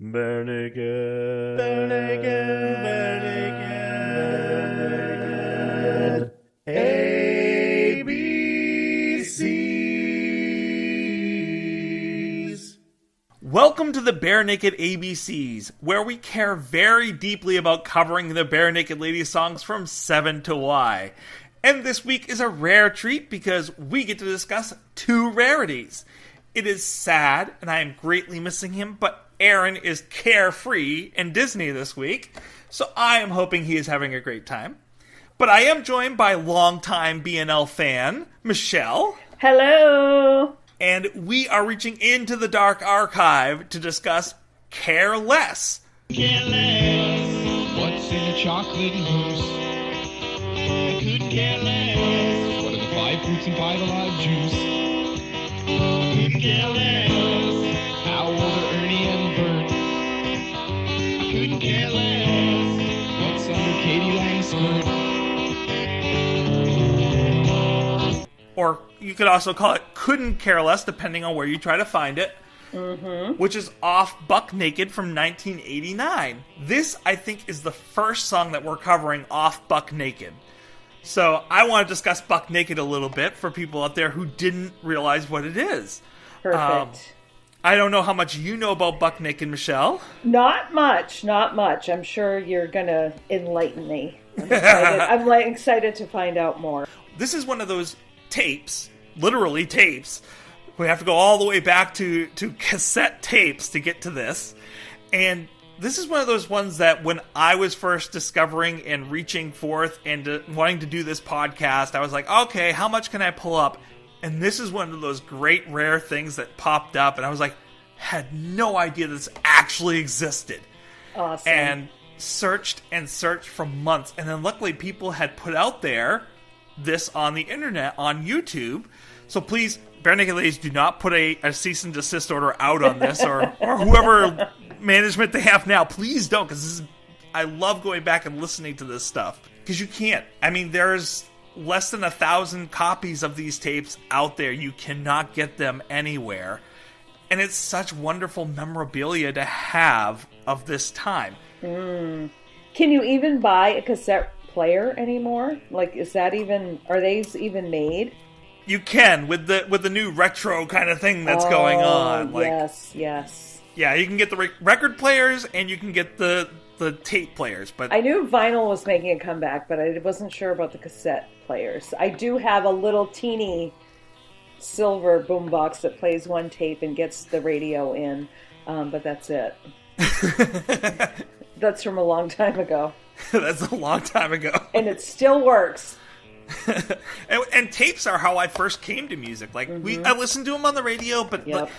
Barenaked. Barenaked. Barenaked. ABCs. Welcome to the Barenaked ABCs, where we care very deeply about covering the Barenaked Ladies songs from 7 to Y. And this week is a rare treat because we get to discuss two rarities. It is sad, and I am greatly missing him, but Aaron is carefree in Disney this week, so I am hoping he is having a great time. But I am joined by longtime BNL fan, Michelle. Hello! And we are reaching into the dark archive to discuss Care Less. Care less. What's in a chocolate mousse? I couldn't care less. What are the 5 fruits and 5 alive juice? I couldn't care less. How old are Ernie and Bert? I couldn't care less. What's under Katie Lang's skirt? Or you could also call it Couldn't Care Less, depending on where you try to find it. Which is off Buck Naked from 1989. This, I think, is the first song that we're covering off Buck Naked. So I want to discuss Buck Naked a little bit for people out there who didn't realize what it is. Perfect. I don't know how much you know about Buck Naked, Michelle. Not much. I'm sure you're going to enlighten me. I'm excited to find out more. This is one of those tapes, literally tapes. We have to go all the way back to cassette tapes to get to this. And this is one of those ones that when I was first discovering and reaching forth and wanting to do this podcast, I was like, okay, how much can I pull up? And this is one of those great rare things that popped up. And I was like, had no idea this actually existed. Awesome. And searched for months. And then luckily people had put out there this on the internet, on YouTube. So please, Barenaked Ladies, do not put a cease and desist order out on this, or whoever management they have now. Please don't, because I love going back and listening to this stuff. Because you can't. I mean, there's less than 1,000 copies of these tapes out there. You cannot get them anywhere. And it's such wonderful memorabilia to have of this time. Can you even buy a cassette player anymore? Like, are they even made? You can, with the new retro kind of thing that's going on. Like, yes. Yeah, you can get the record players and you can get the tape players. But I knew vinyl was making a comeback, but I wasn't sure about the cassette players. I do have a little teeny silver boombox that plays one tape and gets the radio in, but that's it. That's from a long time ago. That's a long time ago. And it still works. and tapes are how I first came to music. Like, I listened to them on the radio, but Yep.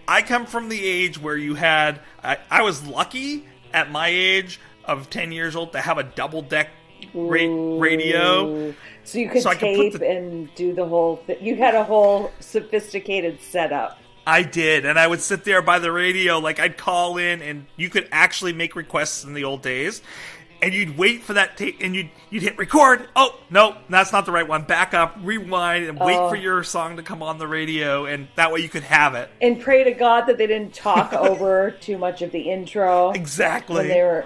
I come from the age where you had... I was lucky at my age of 10 years old to have a double-deck radio. So you could tape and do the whole thing. You had a whole sophisticated setup. I did, and I would sit there by the radio, like I'd call in, and you could actually make requests in the old days, and you'd wait for that tape, and you'd hit record. Oh, no, that's not the right one. Back up, rewind, and wait for your song to come on the radio, and that way you could have it. And pray to God that they didn't talk over too much of the intro. Exactly. When they were,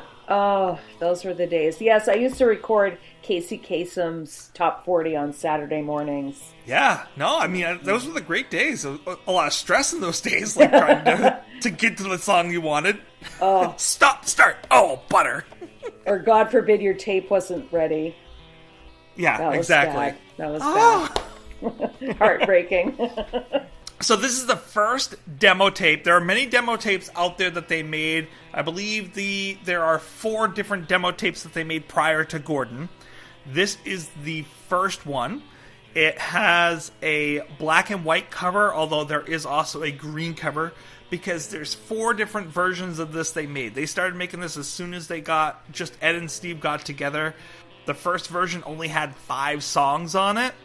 those were the days. Yes, I used to record Casey Kasem's Top 40 on Saturday mornings. Yeah, no, I mean, those were the great days. A lot of stress in those days, like trying to get to the song you wanted. Stop, start, butter. Or God forbid your tape wasn't ready. Yeah, That was exactly. Bad. That was bad. Heartbreaking. So this is the first demo tape. There are many demo tapes out there that they made. I believe there are 4 different demo tapes that they made prior to Gordon. This is the first one. It has a black and white cover, although there is also a green cover, because there's 4 different versions of this they made. They started making this as soon as Ed and Steve got together. The first version only had 5 songs on it.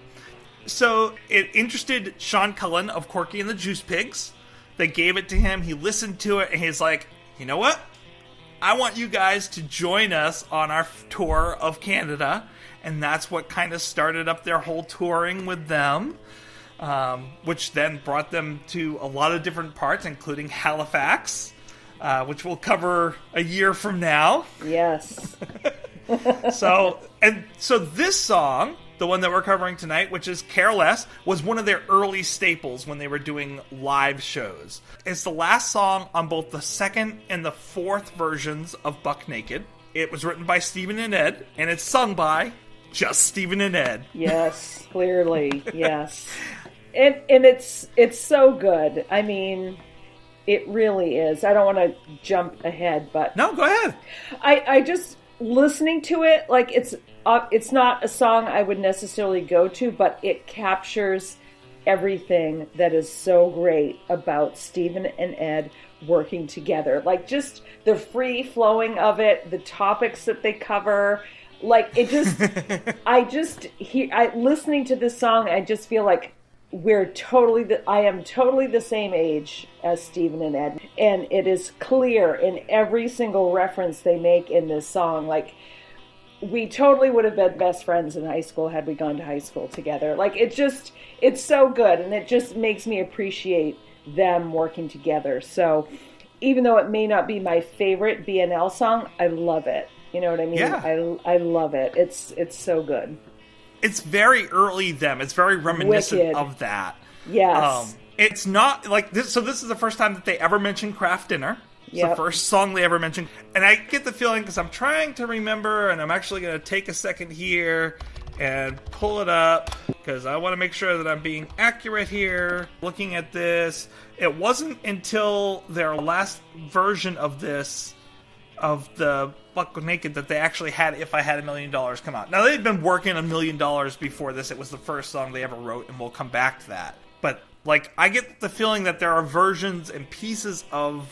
So it interested Sean Cullen of Corky and the Juice Pigs. They gave it to him. He listened to it, and he's like, you know what? I want you guys to join us on our tour of Canada. And that's what kind of started up their whole touring with them. which then brought them to a lot of different parts, including Halifax. which we'll cover a year from now. Yes. So this song, the one that we're covering tonight, which is Careless, was one of their early staples when they were doing live shows. It's the last song on both the second and the fourth versions of Buck Naked. It was written by Stephen and Ed, and it's sung by just Stephen and Ed. Yes, clearly, yes. And it's so good. I mean, it really is. I don't want to jump ahead, but... No, go ahead. I just, listening to it, like, it's not a song I would necessarily go to, but it captures everything that is so great about Stephen and Ed working together. Like, just the free flowing of it, the topics that they cover, like, it just, listening to this song, I just feel like I am totally the same age as Stephen and Ed. And it is clear in every single reference they make in this song. Like, we totally would have been best friends in high school had we gone to high school together. Like, it's so good. And it just makes me appreciate them working together. So even though it may not be my favorite BNL song, I love it. You know what I mean? Yeah. I love it. It's so good. It's very early them. It's very reminiscent Wicked. of that. Yes. It's not like this. So this is the first time that they ever mentioned Kraft Dinner. It's the first song they ever mentioned. And I get the feeling, because I'm trying to remember, and I'm actually going to take a second here and pull it up, because I want to make sure that I'm being accurate here. Looking at this, it wasn't until their last version of this, of the Buck Naked, that they actually had If I Had $1 Million come out. Now, they'd been working $1 million before this. It was the first song they ever wrote, and we'll come back to that. But, like, I get the feeling that there are versions and pieces of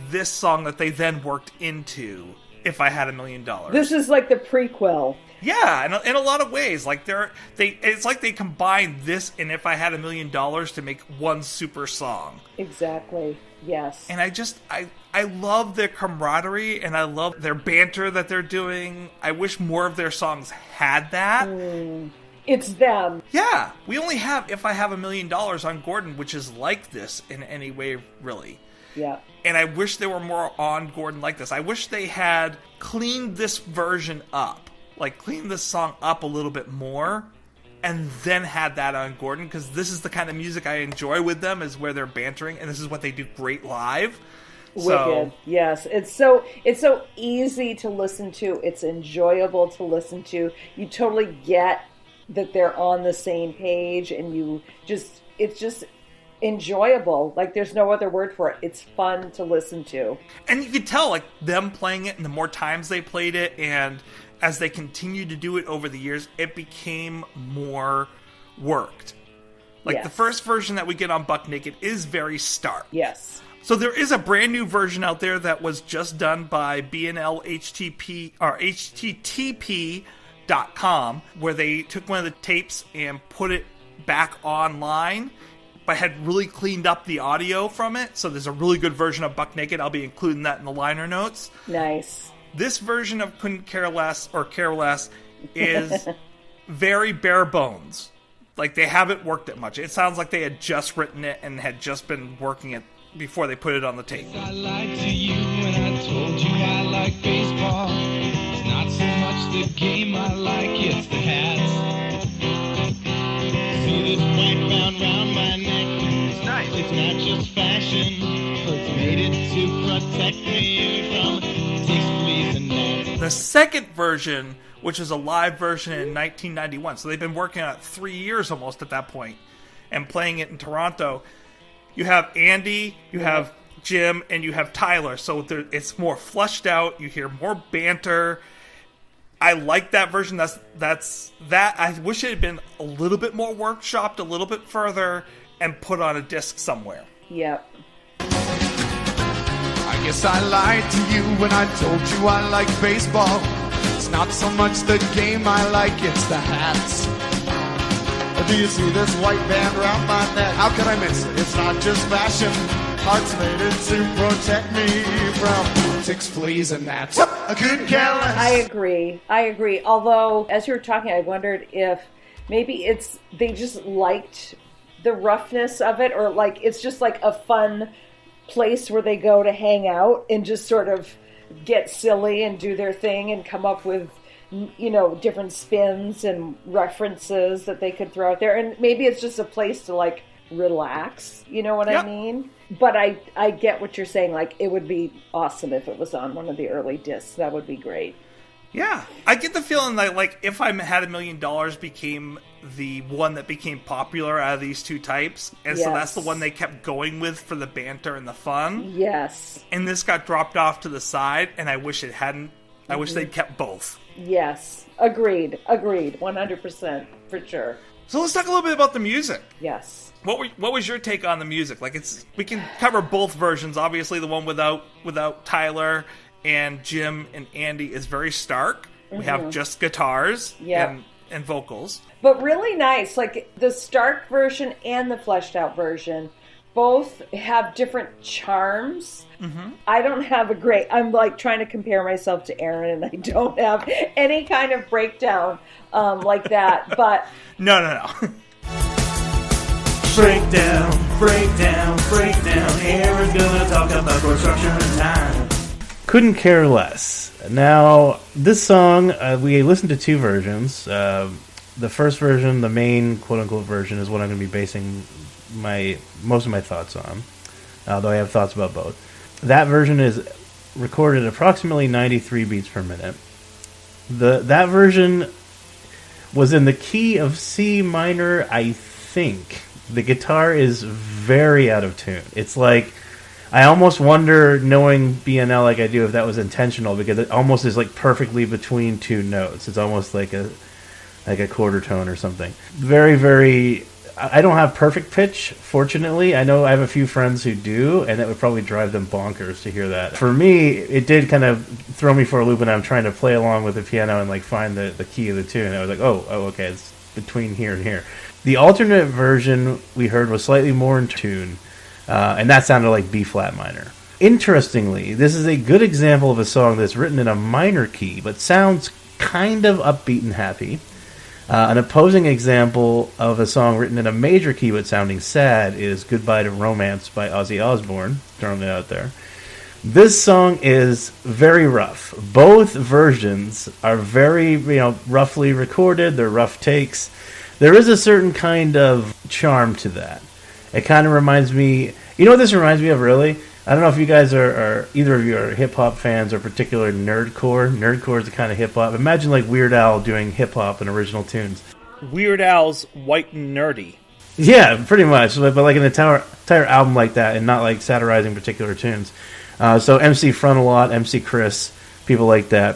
this song that they then worked into If I Had $1 Million. This is like the prequel. Yeah, in a lot of ways. Like, it's like they combined this and If I Had $1 Million to make one super song. Exactly. Yes. And I love their camaraderie, and I love their banter that they're doing. I wish more of their songs had that. It's them. Yeah, we only have If I Have $1 Million on Gordon, which is like this in any way, really. Yeah. And I wish there were more on Gordon like this. I wish they had cleaned this version up. Like, cleaned this song up a little bit more, and then had that on Gordon, because this is the kind of music I enjoy with them, is where they're bantering, and this is what they do great live. Wicked. Yes. It's so easy to listen to. It's enjoyable to listen to. You totally get that they're on the same page, and it's just enjoyable. Like, there's no other word for it. It's fun to listen to. And you could tell, like, them playing it, and the more times they played it, and as they continued to do it over the years, it became more worked. Like, the first version that we get on Buck Naked is very stark. Yes. So there is a brand new version out there that was just done by BNL HTTP, or HTTP.com, where they took one of the tapes and put it back online, but had really cleaned up the audio from it. So there's a really good version of Buck Naked. I'll be including that in the liner notes. Nice. This version of Couldn't Care Less, or Careless, is very bare bones. Like, they haven't worked it much. It sounds like they had just written it and had just been working it before they put it on the tape. I lied to you when I told you I like baseball. It's not so much the game I like, it's the hats. See this white bound round my neck? It's nice. It's not just fashion. It's made it to protect me from ticks, fleas, and gnats. The second version, which is a live version in 1991, so they've been working on it 3 years almost at that point, and playing it in Toronto. You have Andy, you have Jim, and you have Tyler, so it's more fleshed out. You hear more banter. I like that version. That's that. I wish it had been a little bit more workshopped, a little bit further, and put on a disc somewhere. Yep. I guess I lied to you when I told you I like baseball. It's not so much the game I like, it's the hats. Do you see this white band around my neck? How could I miss it? It's not just fashion. Hearts made it to protect me from ticks, fleas, and gnats. I couldn't care less. I agree. Although, as you were talking, I wondered if maybe they just liked the roughness of it, or like it's just like a fun place where they go to hang out and just sort of get silly and do their thing and come up with, different spins and references that they could throw out there. And maybe it's just a place to like relax, you know what I mean? But I get what you're saying. Like, it would be awesome if it was on one of the early discs. That would be great. Yeah, I get the feeling that, like, If I Had $1 Million became the one that became popular out of these two types, and so that's the one they kept going with for the banter and the fun. Yes. And this got dropped off to the side, and I wish it hadn't. I wish they'd kept both. Yes. Agreed. 100%, for sure. So let's talk a little bit about the music. Yes. What was your take on the music? Like, we can cover both versions. Obviously, the one without Tyler and Jim and Andy is very stark. We have just guitars and vocals. But really nice. Like, the stark version and the fleshed out version both have different charms. Mm-hmm. I don't have I'm like trying to compare myself to Aaron, and I don't have any kind of breakdown like that. But No. Breakdown. Aaron's gonna talk about chord structure and time. Couldn't care less. Now, this song, we listened to two versions. The first version, the main quote-unquote version, is what I'm going to be basing most of my thoughts on, although I have thoughts about both. That version is recorded at approximately 93 beats per minute. That version was in the key of C minor, I think. The guitar is very out of tune. It's like, I almost wonder, knowing BNL like I do, if that was intentional, because it almost is like perfectly between two notes. It's almost like a quarter tone or something. Very, very... I don't have perfect pitch, fortunately. I know I have a few friends who do, and that would probably drive them bonkers to hear that. For me, it did kind of throw me for a loop when I'm trying to play along with the piano and like find the key of the tune. I was like, oh, okay, it's between here and here. The alternate version we heard was slightly more in tune, and that sounded like B-flat minor. Interestingly, this is a good example of a song that's written in a minor key, but sounds kind of upbeat and happy. An opposing example of a song written in a major key but sounding sad is Goodbye to Romance by Ozzy Osbourne, throwing it out there. This song is very rough. Both versions are very, roughly recorded. They're rough takes. There is a certain kind of charm to that. It kind of reminds me... You know what this reminds me of, really? I don't know if you guys are either of you are hip-hop fans or particular nerdcore. Nerdcore is the kind of hip-hop. Imagine like Weird Al doing hip-hop and original tunes. Weird Al's White and Nerdy. Yeah, pretty much. But like an entire album like that, and not like satirizing particular tunes. So MC Frontalot, MC Chris, people like that.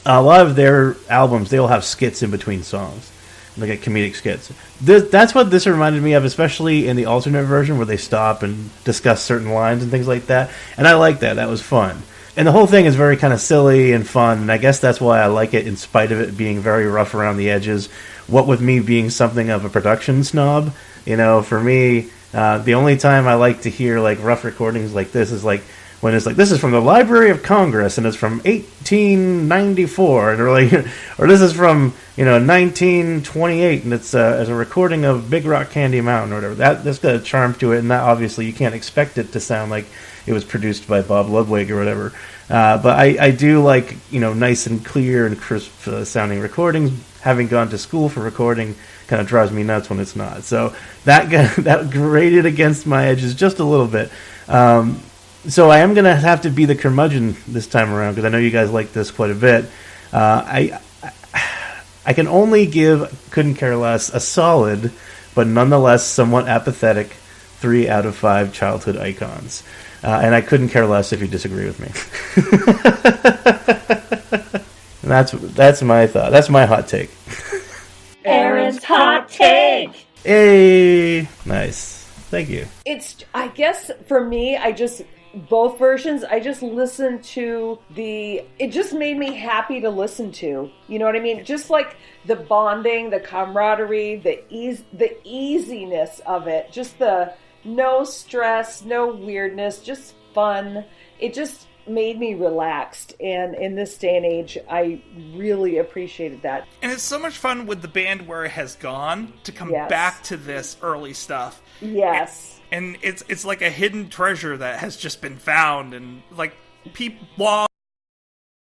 A lot of their albums, they'll have skits in between songs. Like comedic skits. That's what this reminded me of, especially in the alternate version where they stop and discuss certain lines and things like that. And I like that. That was fun. And the whole thing is very kind of silly and fun, and I guess that's why I like it in spite of it being very rough around the edges. What with me being something of a production snob, for me, the only time I like to hear like rough recordings like this is like when it's like, this is from the Library of Congress, and it's from 1894, and or this is from 1928, and it's as a recording of Big Rock Candy Mountain or whatever. That's got a charm to it, and that obviously you can't expect it to sound like it was produced by Bob Ludwig or whatever. But I do like nice and clear and crisp sounding recordings. Having gone to school for recording kind of drives me nuts when it's not. So that grated against my edges just a little bit. So I am going to have to be the curmudgeon this time around, because I know you guys like this quite a bit. I can only give Couldn't Care Less a solid, but nonetheless somewhat apathetic 3 out of 5 childhood icons. And I couldn't care less if you disagree with me. That's my thought. That's my hot take. Aaron's hot take! Hey! Nice. Thank you. I guess for me, both versions, I just listened to it just made me happy to listen to. You know what I mean? Just like the bonding, the camaraderie, the easiness of it, just the no stress, no weirdness, just fun. It just made me relaxed, and in this day and age, I really appreciated that. And it's so much fun with the band where it has gone to come back to this early stuff. Yes. and it's like a hidden treasure that has just been found, and like people